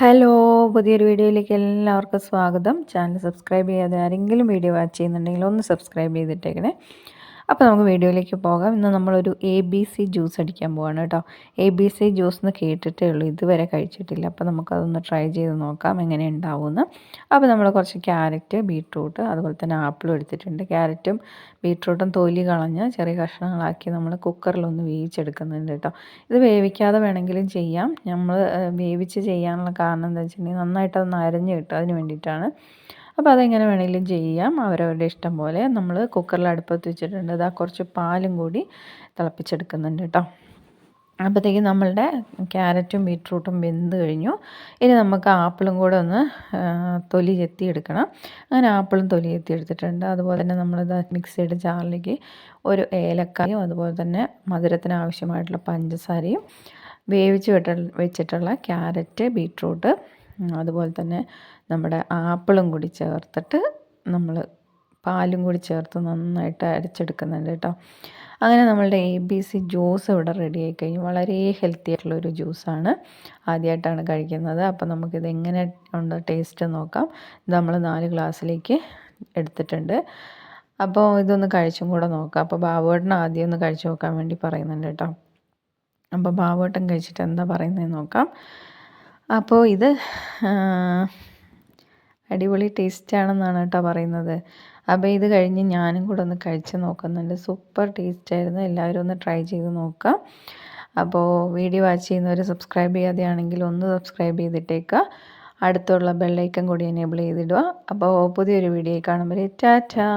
Hello പുതിയൊരു വീഡിയോയിലേക്ക് എല്ലാവർക്കും സ്വാഗതം. ചാനൽ സബ്സ്ക്രൈബ് ചെയ്യാതെ ആരെങ്കിലും വീഡിയോ വാച്ച് ചെയ്യുന്നുണ്ടെങ്കിൽ ഒന്ന് സബ്സ്ക്രൈബ് ചെയ്തിട്ടേക്കണേ. അപ്പോൾ നമുക്ക് വീഡിയോയിലേക്ക് പോകാം. ഇന്ന് നമ്മളൊരു ABC ജ്യൂസ് അടിക്കാൻ പോവാണ് കേട്ടോ. ABC ജ്യൂസ് എന്ന് കേട്ടിട്ടേ ഉള്ളൂ, ഇതുവരെ കഴിച്ചിട്ടില്ല. അപ്പോൾ നമുക്കതൊന്ന് ട്രൈ ചെയ്ത് നോക്കാം എങ്ങനെ ഉണ്ടാവുമെന്ന്. അപ്പോൾ നമ്മൾ കുറച്ച് ക്യാരറ്റ്, ബീട്രൂട്ട്, അതുപോലെ തന്നെ ആപ്പിളും എടുത്തിട്ടുണ്ട്. ക്യാരറ്റും ബീട്രൂട്ടും തൊലി കളഞ്ഞ് ചെറിയ കഷ്ണങ്ങളാക്കി നമ്മൾ കുക്കറിലൊന്ന് വേവിച്ചെടുക്കുന്നുണ്ട് കേട്ടോ. ഇത് വേവിക്കാതെ വേണമെങ്കിലും ചെയ്യാം. നമ്മൾ വേവിച്ച് ചെയ്യാനുള്ള കാരണം എന്താ വെച്ചിട്ടുണ്ടെങ്കിൽ നന്നായിട്ടതൊന്ന് അരഞ്ഞ് കിട്ടും, അതിന് വേണ്ടിയിട്ടാണ്. അപ്പോൾ അതെങ്ങനെ വേണമെങ്കിലും ചെയ്യാം, അവരവരുടെ ഇഷ്ടം പോലെ. നമ്മൾ കുക്കറിൽ അടുപ്പത്ത് വെച്ചിട്ടുണ്ട്. അതാ കുറച്ച് പാലും കൂടി തിളപ്പിച്ചെടുക്കുന്നുണ്ട് കേട്ടോ. അപ്പോഴത്തേക്കും നമ്മളുടെ ക്യാരറ്റും ബീട്രൂട്ടും വെന്ത് കഴിഞ്ഞു. ഇനി നമുക്ക് ആപ്പിളും കൂടെ ഒന്ന് തൊലി ചെത്തിയെടുക്കണം. അങ്ങനെ ആപ്പിളും തൊലി ചെത്തി എടുത്തിട്ടുണ്ട്. അതുപോലെ തന്നെ നമ്മളിത് മിക്സിയുടെ ജാറിലേക്ക് ഒരു ഏലക്കായും അതുപോലെ തന്നെ മധുരത്തിന് ആവശ്യമായിട്ടുള്ള പഞ്ചസാരയും വേവിച്ച് വെച്ചിട്ടുള്ള ക്യാരറ്റ്, ബീട്രൂട്ട്, അതുപോലെ തന്നെ നമ്മുടെ ആപ്പിളും കൂടി ചേർത്തിട്ട് നമ്മൾ പാലും കൂടി ചേർത്ത് നന്നായിട്ട് അരച്ചെടുക്കുന്നുണ്ട് കേട്ടോ. അങ്ങനെ നമ്മളുടെ ABC ജ്യൂസ് ഇവിടെ റെഡി ആയി കഴിഞ്ഞു. വളരെ ഹെൽത്തി ആയിട്ടുള്ളൊരു ജ്യൂസാണ്. ആദ്യമായിട്ടാണ് കഴിക്കുന്നത്. അപ്പോൾ നമുക്കിത് എങ്ങനെ ഉണ്ട് ടേസ്റ്റ് നോക്കാം. ഇത് നമ്മൾ 4 ഗ്ലാസ്സിലേക്ക് എടുത്തിട്ടുണ്ട്. അപ്പോൾ ഇതൊന്ന് കഴിച്ചും കൂടെ നോക്കാം. അപ്പോൾ ബാബുവേട്ടൻ ആദ്യം ഒന്ന് കഴിച്ച് നോക്കാൻ വേണ്ടി പറയുന്നുണ്ട് കേട്ടോ. അപ്പോൾ ബാബുവേട്ടൻ കഴിച്ചിട്ട് എന്താ പറയുന്നതെന്ന് നോക്കാം. അപ്പോൾ ഇത് അടിപൊളി ടേസ്റ്റാണെന്നാണ് കേട്ടോ പറയുന്നത്. അപ്പോൾ ഇത് കഴിഞ്ഞ് ഞാനും കൂടെ ഒന്ന് കഴിച്ച് നോക്കുന്നുണ്ട്. സൂപ്പർ ടേസ്റ്റായിരുന്നു. എല്ലാവരും ഒന്ന് ട്രൈ ചെയ്ത് നോക്കാം. അപ്പോൾ വീഡിയോ വാച്ച് ചെയ്യുന്നവർ സബ്സ്ക്രൈബ് ചെയ്യാതെയാണെങ്കിൽ ഒന്ന് സബ്സ്ക്രൈബ് ചെയ്തിട്ടേക്കുക. അടുത്തുള്ള ബെല്ലൈക്കൺ കൂടി എനേബിൾ ചെയ്തിടുക. അപ്പോൾ പുതിയൊരു വീഡിയോ കാണുമ്പോൾ ടാറ്റാ.